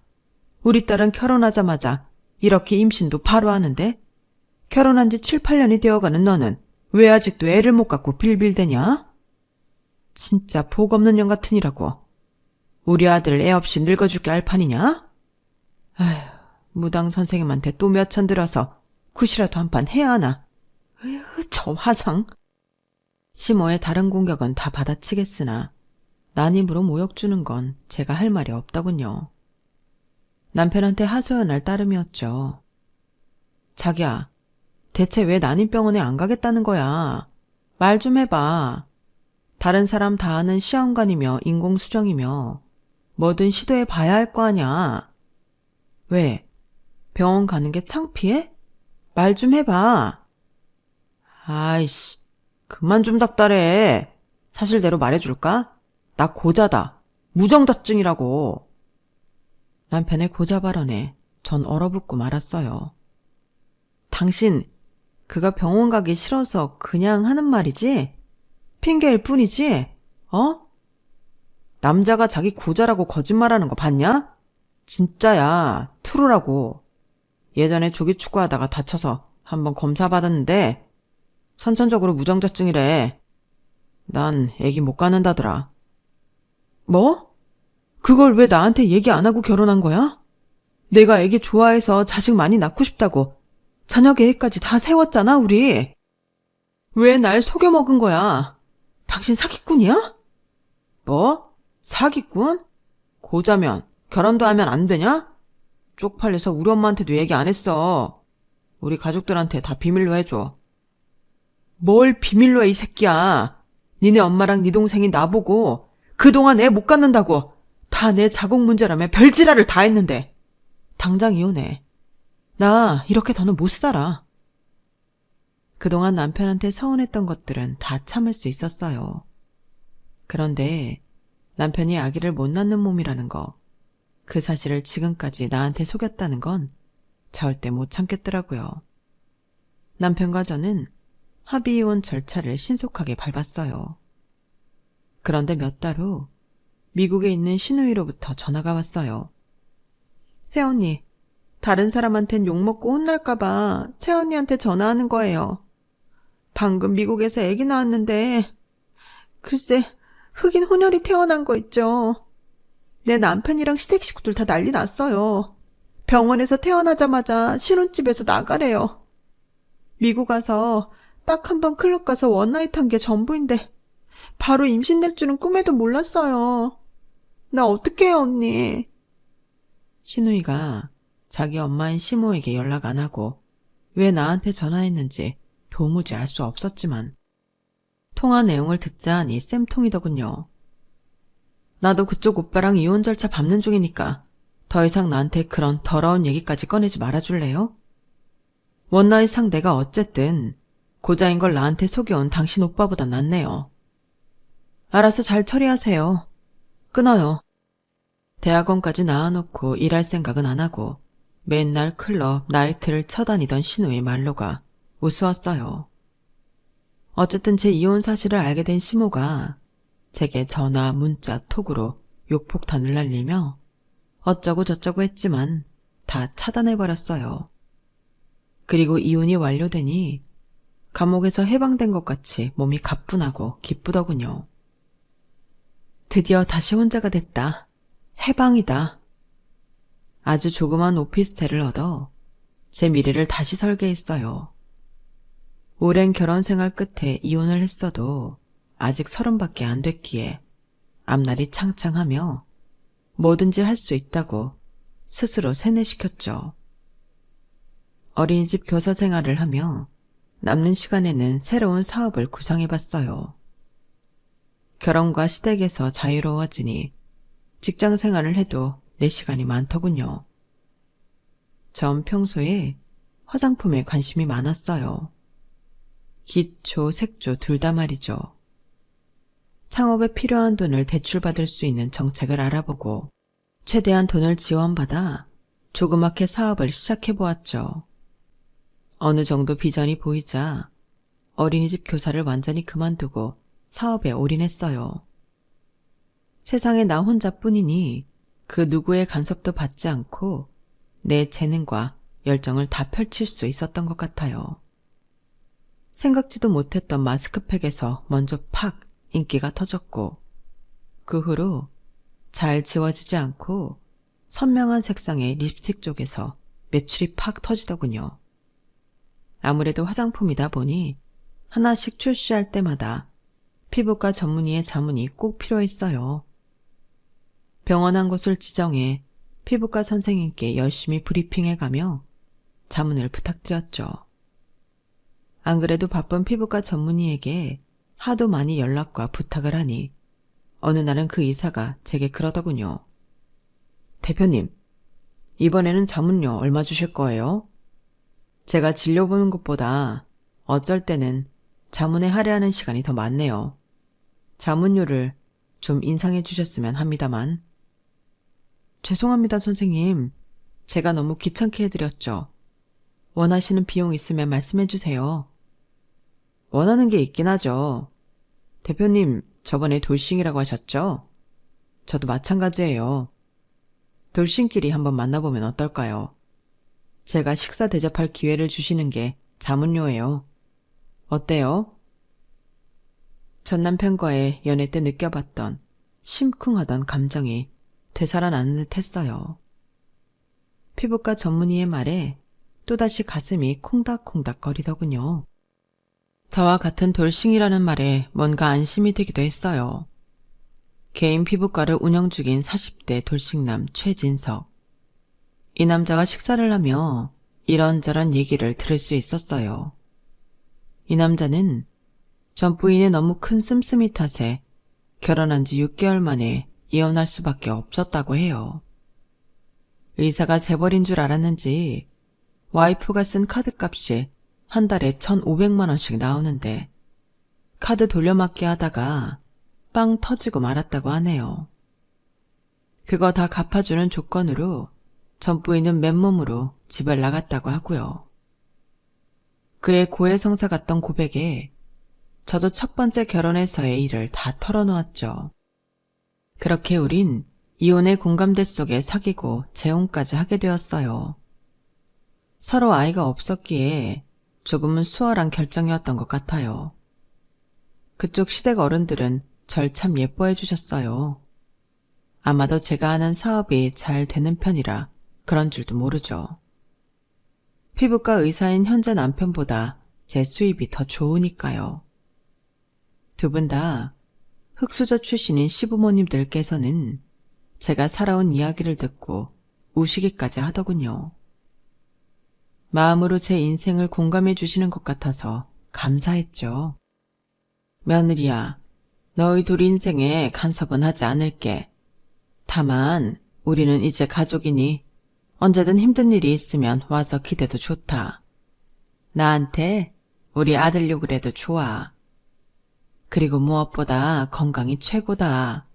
A: 우리 딸은 결혼하자마자 이렇게 임신도 바로 하는데 결혼한 지 7, 8년이 되어가는 너는 왜 아직도 애를 못 갖고 빌빌대냐? 진짜 복 없는 년 같으니라고. 우리 아들 애 없이 늙어죽게 할 판이냐? 아휴, 무당 선생님한테 또 몇 천 들어서 굿이라도 한 판 해야 하나. 으휴, 저 화상. 시모의 다른 공격은 다 받아치겠으나 난입으로 모욕 주는 건 제가 할 말이 없더군요. 남편한테 하소연할 따름이었죠. 자기야, 대체 왜 난임병원에 안 가겠다는 거야? 말 좀 해봐. 다른 사람 다 아는 시험관이며 인공수정이며 뭐든 시도해 봐야 할 거 아냐. 왜? 병원 가는 게 창피해? 말 좀 해봐. 아이씨, 그만 좀 닥달해. 사실대로 말해줄까? 나 고자다. 무정자증이라고. 남편의 고자 발언에 전 얼어붙고 말았어요. 당신, 그가 병원 가기 싫어서 그냥 하는 말이지? 핑계일 뿐이지? 어? 남자가 자기 고자라고 거짓말하는 거 봤냐? 진짜야, 트루라고. 예전에 조기축구 하다가 다쳐서 한번 검사 받았는데 선천적으로 무정자증이래. 난 애기 못 갖는다더라. 뭐? 그걸 왜 나한테 얘기 안 하고 결혼한 거야? 내가 애기 좋아해서 자식 많이 낳고 싶다고 자녀 계획까지 다 세웠잖아, 우리. 왜 날 속여먹은 거야? 당신 사기꾼이야? 뭐? 사기꾼? 고자면 결혼도 하면 안 되냐? 쪽팔려서 우리 엄마한테도 얘기 안 했어. 우리 가족들한테 다 비밀로 해줘. 뭘 비밀로 해, 이 새끼야. 니네 엄마랑 네 동생이 나보고 그동안 애 못 갖는다고 다 내 자궁 문제라며 별지랄을 다 했는데 당장 이혼해. 나 이렇게 더는 못 살아. 그동안 남편한테 서운했던 것들은 다 참을 수 있었어요. 그런데 남편이 아기를 못 낳는 몸이라는 거, 그 사실을 지금까지 나한테 속였다는 건 절대 못 참겠더라고요. 남편과 저는 합의이혼 절차를 신속하게 밟았어요. 그런데 몇 달 후 미국에 있는 신우이로부터 전화가 왔어요. 새언니, 다른 사람한텐 욕먹고 혼날까봐 새언니한테 전화하는 거예요. 방금 미국에서 아기 낳았는데 글쎄 흑인 혼혈이 태어난 거 있죠. 내 남편이랑 시댁 식구들 다 난리 났어요. 병원에서 태어나자마자 신혼집에서 나가래요. 미국 가서 딱 한 번 클럽 가서 원나잇 한 게 전부인데 바로 임신될 줄은 꿈에도 몰랐어요. 나 어떡해요, 언니. 신우이가 자기 엄마인 시모에게 연락 안 하고 왜 나한테 전화했는지 도무지 알 수 없었지만 통화 내용을 듣자 하니 쌤통이더군요. 나도 그쪽 오빠랑 이혼 절차 밟는 중이니까 더 이상 나한테 그런 더러운 얘기까지 꺼내지 말아줄래요? 원나잇 상대가 어쨌든 고자인 걸 나한테 속여온 당신 오빠보다 낫네요. 알아서 잘 처리하세요. 끊어요. 대학원까지 낳아놓고 일할 생각은 안 하고 맨날 클럽, 나이트를 쳐다니던 신우의 말로가 우스웠어요. 어쨌든 제 이혼 사실을 알게 된 시모가 제게 전화, 문자, 톡으로 욕폭탄을 날리며 어쩌고 저쩌고 했지만 다 차단해버렸어요. 그리고 이혼이 완료되니 감옥에서 해방된 것 같이 몸이 가뿐하고 기쁘더군요. 드디어 다시 혼자가 됐다. 해방이다. 아주 조그만 오피스텔을 얻어 제 미래를 다시 설계했어요. 오랜 결혼 생활 끝에 이혼을 했어도 아직 30밖에 안 됐기에 앞날이 창창하며 뭐든지 할 수 있다고 스스로 세뇌시켰죠. 어린이집 교사 생활을 하며 남는 시간에는 새로운 사업을 구상해봤어요. 결혼과 시댁에서 자유로워지니 직장 생활을 해도 내 시간이 많더군요. 전 평소에 화장품에 관심이 많았어요. 기초, 색조 둘 다 말이죠. 창업에 필요한 돈을 대출받을 수 있는 정책을 알아보고 최대한 돈을 지원받아 조그맣게 사업을 시작해보았죠. 어느 정도 비전이 보이자 어린이집 교사를 완전히 그만두고 사업에 올인했어요. 세상에 나 혼자뿐이니 그 누구의 간섭도 받지 않고 내 재능과 열정을 다 펼칠 수 있었던 것 같아요. 생각지도 못했던 마스크팩에서 먼저 팍 인기가 터졌고 그 후로 잘 지워지지 않고 선명한 색상의 립스틱 쪽에서 매출이 팍 터지더군요. 아무래도 화장품이다 보니 하나씩 출시할 때마다 피부과 전문의의 자문이 꼭 필요했어요. 병원 한 곳을 지정해 피부과 선생님께 열심히 브리핑해가며 자문을 부탁드렸죠. 안 그래도 바쁜 피부과 전문의에게 하도 많이 연락과 부탁을 하니 어느 날은 그 의사가 제게 그러더군요. 대표님, 이번에는 자문료 얼마 주실 거예요? 제가 진료 보는 것보다 어쩔 때는 자문에 할애하는 시간이 더 많네요. 자문료를 좀 인상해 주셨으면 합니다만. 죄송합니다, 선생님. 제가 너무 귀찮게 해드렸죠. 원하시는 비용 있으면 말씀해 주세요. 원하는 게 있긴 하죠. 대표님, 저번에 돌싱이라고 하셨죠? 저도 마찬가지예요. 돌싱끼리 한번 만나보면 어떨까요? 제가 식사 대접할 기회를 주시는 게 자문료예요. 어때요? 전 남편과의 연애 때 느껴봤던 심쿵하던 감정이 되살아나는 듯 했어요. 피부과 전문의의 말에 또다시 가슴이 콩닥콩닥 거리더군요. 저와 같은 돌싱이라는 말에 뭔가 안심이 되기도 했어요. 개인 피부과를 운영 중인 40대 돌싱남 최진석. 이 남자가 식사를 하며 이런저런 얘기를 들을 수 있었어요. 이 남자는 전 부인의 너무 큰 씀씀이 탓에 결혼한 지 6개월 만에 이혼할 수밖에 없었다고 해요. 의사가 재벌인 줄 알았는지 와이프가 쓴 카드값이 한 달에 1,500만 원씩 나오는데 카드 돌려막기 하다가 빵 터지고 말았다고 하네요. 그거 다 갚아주는 조건으로 전 부인은 맨몸으로 집을 나갔다고 하고요. 그의 고해성사 같던 고백에 저도 첫 번째 결혼에서의 일을 다 털어놓았죠. 그렇게 우린 이혼의 공감대 속에 사귀고 재혼까지 하게 되었어요. 서로 아이가 없었기에 조금은 수월한 결정이었던 것 같아요. 그쪽 시댁 어른들은 절 참 예뻐해 주셨어요. 아마도 제가 하는 사업이 잘 되는 편이라 그런 줄도 모르죠. 피부과 의사인 현재 남편보다 제 수입이 더 좋으니까요. 두 분 다 흑수저 출신인 시부모님들께서는 제가 살아온 이야기를 듣고 우시기까지 하더군요. 마음으로 제 인생을 공감해 주시는 것 같아서 감사했죠. 며느리야, 너희 둘 인생에 간섭은 하지 않을게. 다만 우리는 이제 가족이니 언제든 힘든 일이 있으면 와서 기대도 좋다. 나한테 우리 아들요 그래도 좋아. 그리고 무엇보다 건강이 최고다.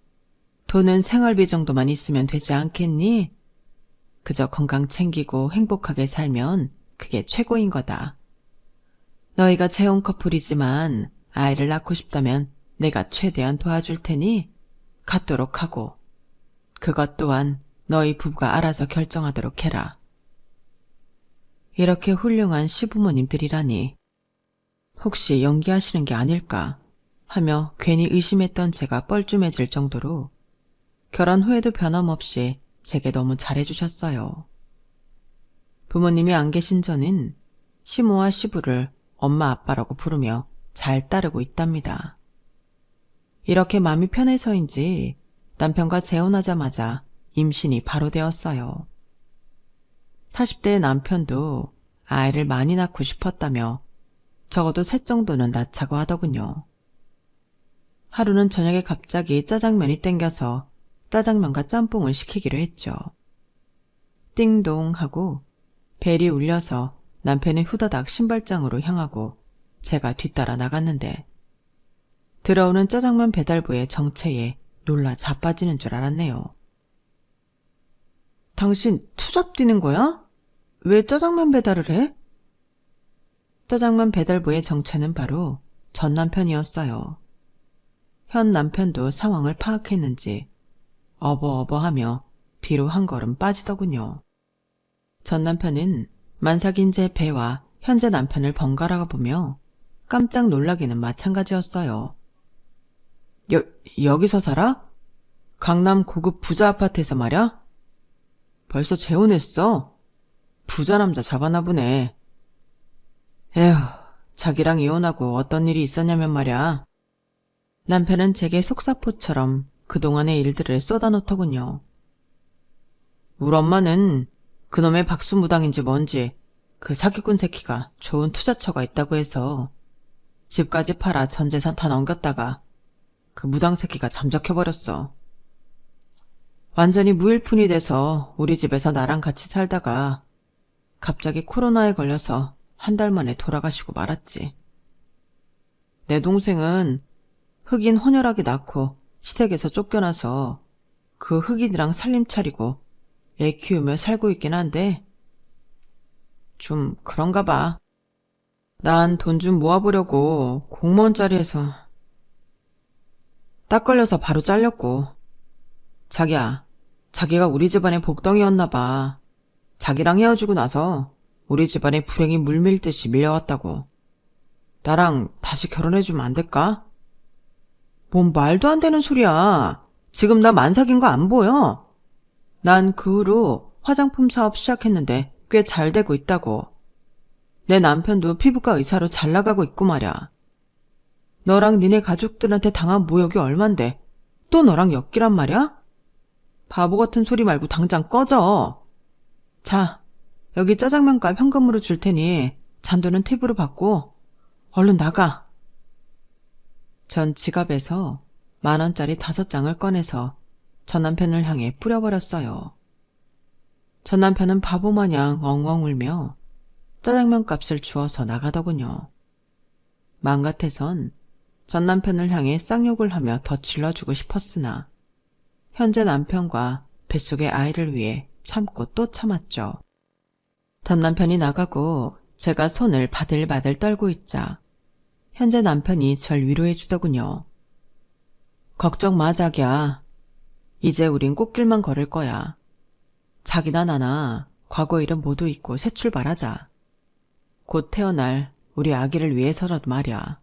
A: 돈은 생활비 정도만 있으면 되지 않겠니? 그저 건강 챙기고 행복하게 살면 그게 최고인 거다. 너희가 재혼 커플이지만 아이를 낳고 싶다면 내가 최대한 도와줄 테니 갖도록 하고 그것 또한 너희 부부가 알아서 결정하도록 해라. 이렇게 훌륭한 시부모님들이라니 혹시 연기하시는 게 아닐까 하며 괜히 의심했던 제가 뻘쭘해질 정도로 결혼 후에도 변함없이 제게 너무 잘해주셨어요. 부모님이 안 계신 저는 시모와 시부를 엄마 아빠라고 부르며 잘 따르고 있답니다. 이렇게 마음이 편해서인지 남편과 재혼하자마자 임신이 바로 되었어요. 40대의 남편도 아이를 많이 낳고 싶었다며 적어도 셋 정도는 낳자고 하더군요. 하루는 저녁에 갑자기 짜장면이 땡겨서 짜장면과 짬뽕을 시키기로 했죠. 띵동 하고 벨이 울려서 남편이 후다닥 신발장으로 향하고 제가 뒤따라 나갔는데 들어오는 짜장면 배달부의 정체에 놀라 자빠지는 줄 알았네요. 당신 투잡 뛰는 거야? 왜 짜장면 배달을 해? 짜장면 배달부의 정체는 바로 전 남편이었어요. 현 남편도 상황을 파악했는지 어버어버하며 뒤로 한 걸음 빠지더군요. 전 남편은 만삭인 제 배와 현재 남편을 번갈아 보며 깜짝 놀라기는 마찬가지였어요. 여기서 살아? 강남 고급 부자 아파트에서 말야? 벌써 재혼했어? 부자 남자 잡아나 보네. 에휴, 자기랑 이혼하고 어떤 일이 있었냐면 말야. 남편은 제게 속사포처럼 그동안의 일들을 쏟아놓더군요. 우리 엄마는 그놈의 박수무당인지 뭔지 그 사기꾼 새끼가 좋은 투자처가 있다고 해서 집까지 팔아 전 재산 다 넘겼다가 그 무당 새끼가 잠적해버렸어. 완전히 무일푼이 돼서 우리 집에서 나랑 같이 살다가 갑자기 코로나에 걸려서 한 달 만에 돌아가시고 말았지. 내 동생은 흑인 혼혈하게 낳고 시댁에서 쫓겨나서 그 흑인이랑 살림 차리고 애 키우며 살고 있긴 한데 좀 그런가 봐. 난 돈 좀 모아보려고 공무원 자리에서 딱 걸려서 바로 잘렸고. 자기야, 자기가 우리 집안의 복덩이였나 봐. 자기랑 헤어지고 나서 우리 집안에 불행이 물밀듯이 밀려왔다고. 나랑 다시 결혼해주면 안 될까? 뭔 말도 안 되는 소리야. 지금 나 만삭인 거 안 보여? 난 그 후로 화장품 사업 시작했는데 꽤 잘 되고 있다고. 내 남편도 피부과 의사로 잘 나가고 있고 말야. 너랑 니네 가족들한테 당한 모욕이 얼만데 또 너랑 엮이란 말이야? 바보 같은 소리 말고 당장 꺼져. 자, 여기 짜장면값 현금으로 줄 테니 잔돈은 팁으로 받고 얼른 나가. 전 지갑에서 10,000원짜리 5장을 꺼내서 전 남편을 향해 뿌려버렸어요. 전 남편은 바보마냥 엉엉 울며 짜장면 값을 주어서 나가더군요. 마음 같아선 전 남편을 향해 쌍욕을 하며 더 질러주고 싶었으나 현재 남편과 뱃속의 아이를 위해 참고 또 참았죠. 전 남편이 나가고 제가 손을 바들바들 떨고 있자 현재 남편이 절 위로해 주더군요. 걱정 마 자기야. 이제 우린 꽃길만 걸을 거야. 자기나 나나 과거 일은 모두 잊고 새 출발하자. 곧 태어날 우리 아기를 위해서라도 말이야.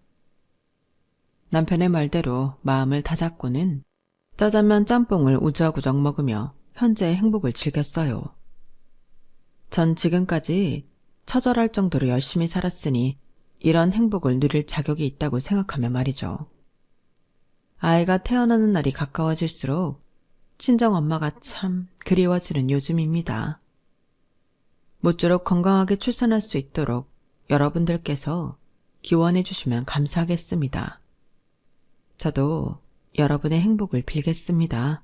A: 남편의 말대로 마음을 다잡고는 짜장면 짬뽕을 우적우적 먹으며 현재의 행복을 즐겼어요. 전 지금까지 처절할 정도로 열심히 살았으니 이런 행복을 누릴 자격이 있다고 생각하며 말이죠. 아이가 태어나는 날이 가까워질수록 친정엄마가 참 그리워지는 요즘입니다. 모쪼록 건강하게 출산할 수 있도록 여러분들께서 기원해 주시면 감사하겠습니다. 저도 여러분의 행복을 빌겠습니다.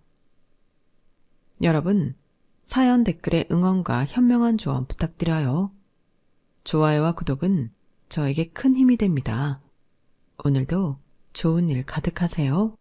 A: 여러분, 사연 댓글에 응원과 현명한 조언 부탁드려요. 좋아요와 구독은 저에게 큰 힘이 됩니다. 오늘도 좋은 일 가득하세요.